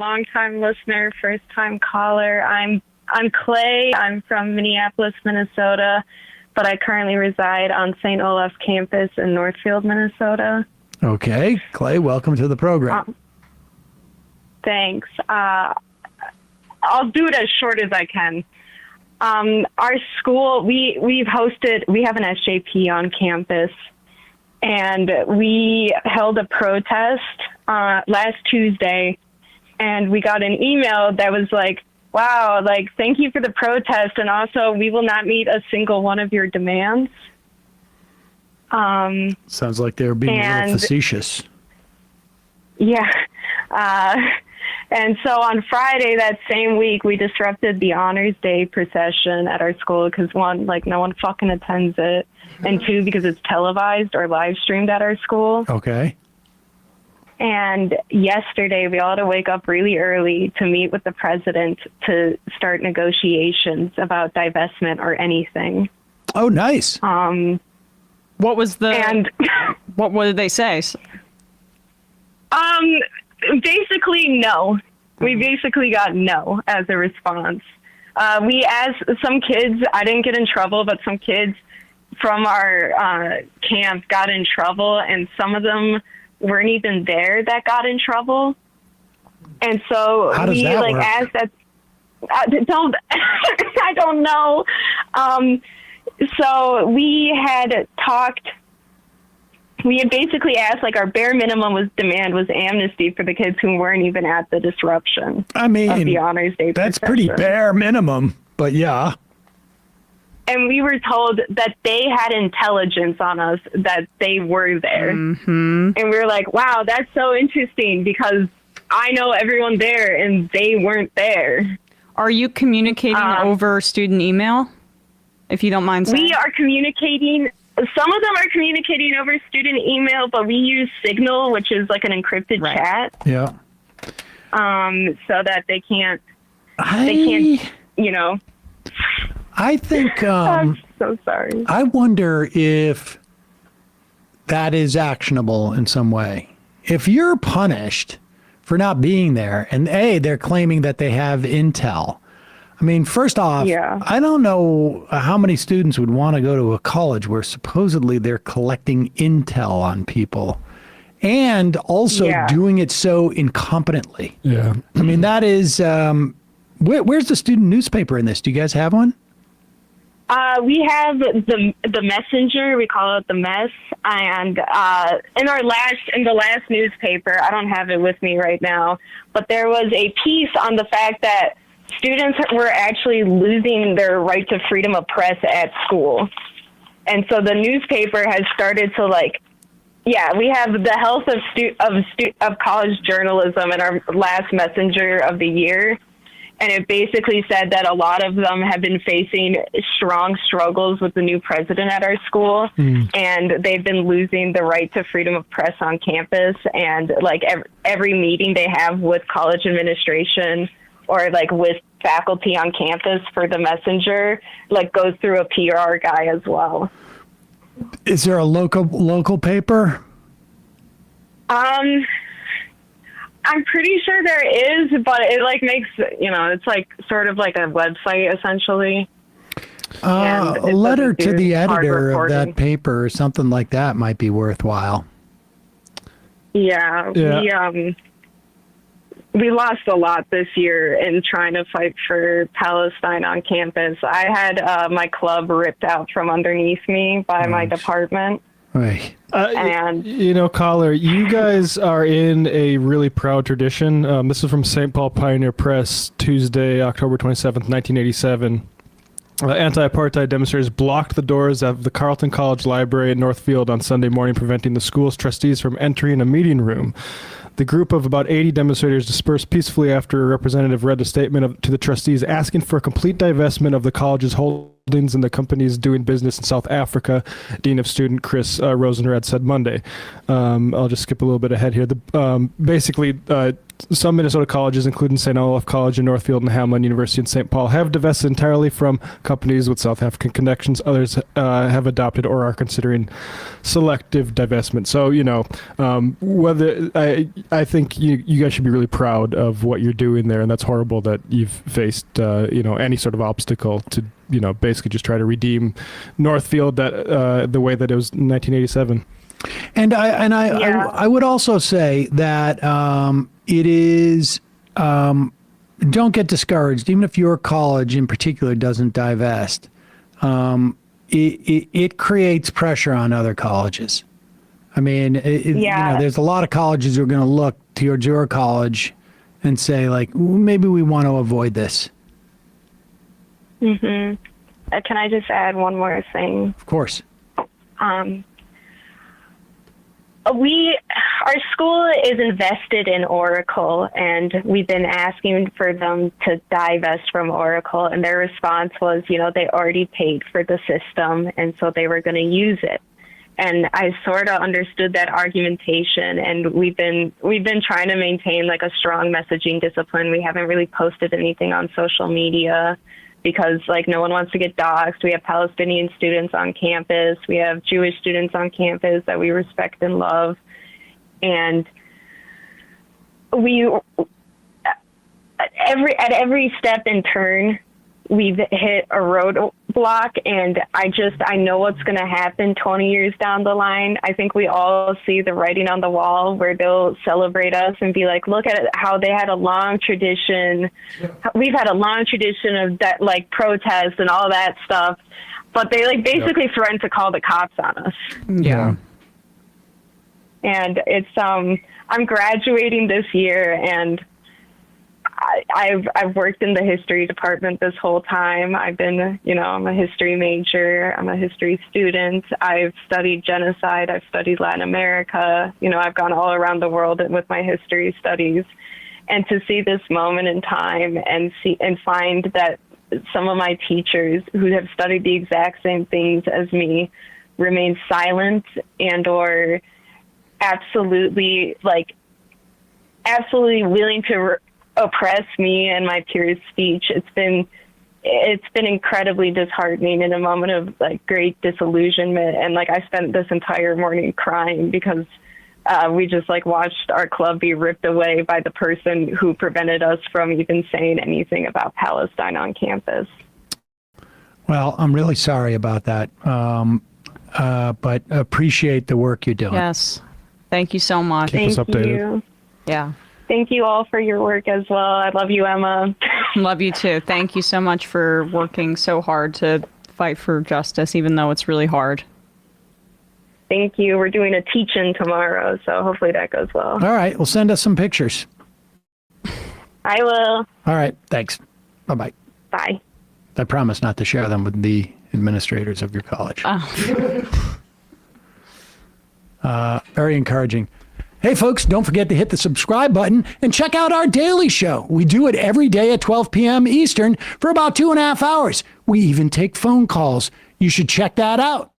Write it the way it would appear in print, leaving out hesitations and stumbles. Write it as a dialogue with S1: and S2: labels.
S1: Long-time listener, first-time caller. I'm Clay. I'm from Minneapolis, Minnesota, but I currently reside on St. Olaf's campus in Northfield, Minnesota.
S2: Okay, Clay, welcome to the program.
S1: Thanks. I'll do it as short as I can. Our school, we have an SJP on campus, and we held a protest last Tuesday, and we got an email that was like, wow, like, thank you for the protest, and also we will not meet a single one of your demands.
S2: Sounds like they're being a little facetious.
S1: Yeah. And so on Friday that same week, we disrupted the Honors Day procession at our school because, one, like, no one fucking attends it, and two, because it's televised or live streamed at our school.
S2: Okay.
S1: And yesterday, we all had to wake up really early to meet with the president to start negotiations about divestment or anything.
S2: Oh, nice.
S3: What was what did they say?
S1: Basically, no. We basically got no as a response. We asked some kids, I didn't get in trouble, but some kids from our camp got in trouble, and some of them weren't even there that got in trouble. And so we like work? Asked that. I don't know. So we had talked. We had basically asked, like, our bare minimum demand was amnesty for the kids who weren't even at the disruption.
S2: I mean,
S1: of the Honors Day
S2: that's
S1: procession.
S2: pretty bare minimum, but yeah.
S1: And we were told that they had intelligence on us, that they were there.
S3: Mm-hmm.
S1: And we were like, wow, that's so interesting because I know everyone there and they weren't there.
S3: Are you communicating over student email, if you don't mind saying?
S1: We are communicating. Some of them are communicating over student email, but we use Signal, which is like an encrypted chat.
S2: Yeah.
S1: So that they can't, you know.
S2: I think.
S1: I'm so sorry.
S2: I wonder if that is actionable in some way. If you're punished for not being there, and they're claiming that they have intel. I mean, first off, I don't know how many students would want to go to a college where supposedly they're collecting intel on people and also doing it so incompetently.
S4: Yeah.
S2: I mean, that is, where's the student newspaper in this? Do you guys have one?
S1: We have the Messenger, we call it the Mess, and in the last newspaper, I don't have it with me right now, but there was a piece on the fact that students were actually losing their right to freedom of press at school. And so the newspaper has started to we have the health of college journalism in our last Messenger of the year. And it basically said that a lot of them have been facing strong struggles with the new president at our school. And they've been losing the right to freedom of press on campus. And like every meeting they have with college administration or like with faculty on campus for the Messenger, like goes through a PR guy as well.
S2: Is there a local paper?
S1: I'm pretty sure there is, but it like makes, it's like sort of like a website essentially.
S2: A letter to the editor of that paper or something like that might be worthwhile.
S1: Yeah. We lost a lot this year in trying to fight for Palestine on campus. I had my club ripped out from underneath me by my department.
S2: Right.
S1: And
S4: caller, you guys are in a really proud tradition. This is from St. Paul Pioneer Press, Tuesday, October 27th, 1987. Anti-apartheid demonstrators blocked the doors of the Carleton College Library in Northfield on Sunday morning, preventing the school's trustees from entering a meeting room. The group of about 80 demonstrators dispersed peacefully after a representative read a statement to the trustees asking for a complete divestment of the college's whole holdings in the companies doing business in South Africa, Dean of Student Chris Rosenrad said Monday. I'll just skip a little bit ahead here. Basically, some Minnesota colleges, including St. Olaf College in Northfield and Hamline University in St. Paul, have divested entirely from companies with South African connections. Others have adopted or are considering selective divestment. So, whether I think you guys should be really proud of what you're doing there, and that's horrible that you've faced, any sort of obstacle to, basically just try to redeem Northfield that the way that it was in 1987.
S2: And I would also say that it is, don't get discouraged, even if your college in particular doesn't divest. It creates pressure on other colleges. I mean, there's a lot of colleges who are going to look towards your college and say, like, maybe we want to avoid this.
S1: Mm-hmm. Can I just add one more thing?
S2: Of course.
S1: Our school is invested in Oracle, and we've been asking for them to divest from Oracle, and their response was, they already paid for the system, and so they were going to use it. And I sort of understood that argumentation, and we've been trying to maintain like a strong messaging discipline. We haven't really posted anything on social media because like no one wants to get doxxed. We have Palestinian students on campus. We have Jewish students on campus that we respect and love. And at every step and turn, we've hit a roadblock, and I know what's going to happen 20 years down the line. I think we all see the writing on the wall where they'll celebrate us and be like, look at how they had a long tradition. We've had a long tradition of that, like protests and all that stuff, but they like basically threatened to call the cops on us.
S2: Yeah.
S1: And it's, I'm graduating this year, and I've worked in the history department this whole time. I've been, I'm a history major. I'm a history student. I've studied genocide. I've studied Latin America. I've gone all around the world with my history studies. And to see this moment in time and find that some of my teachers who have studied the exact same things as me remain silent and or absolutely willing to oppress me and my peers' speech. It's been incredibly disheartening in a moment of like great disillusionment, and like I spent this entire morning crying because we just like watched our club be ripped away by the person who prevented us from even saying anything about Palestine on campus.
S2: Well, I'm really sorry about that, but appreciate the work you're doing.
S3: Yes. Thank you so much.
S4: Keep us updated.
S1: You.
S3: Yeah.
S1: Thank you all for your work as well. I love you, Emma.
S3: Love you too. Thank you so much for working so hard to fight for justice, even though it's really hard.
S1: Thank you. We're doing a teach-in tomorrow, so hopefully that goes well.
S2: All right. Well, send us some pictures.
S1: I will.
S2: All right. Thanks. Bye-bye.
S1: Bye.
S2: I promise not to share them with the administrators of your college. Very encouraging. Hey, folks, don't forget to hit the subscribe button and check out our daily show. We do it every day at 12 p.m. Eastern for about 2.5 hours. We even take phone calls. You should check that out.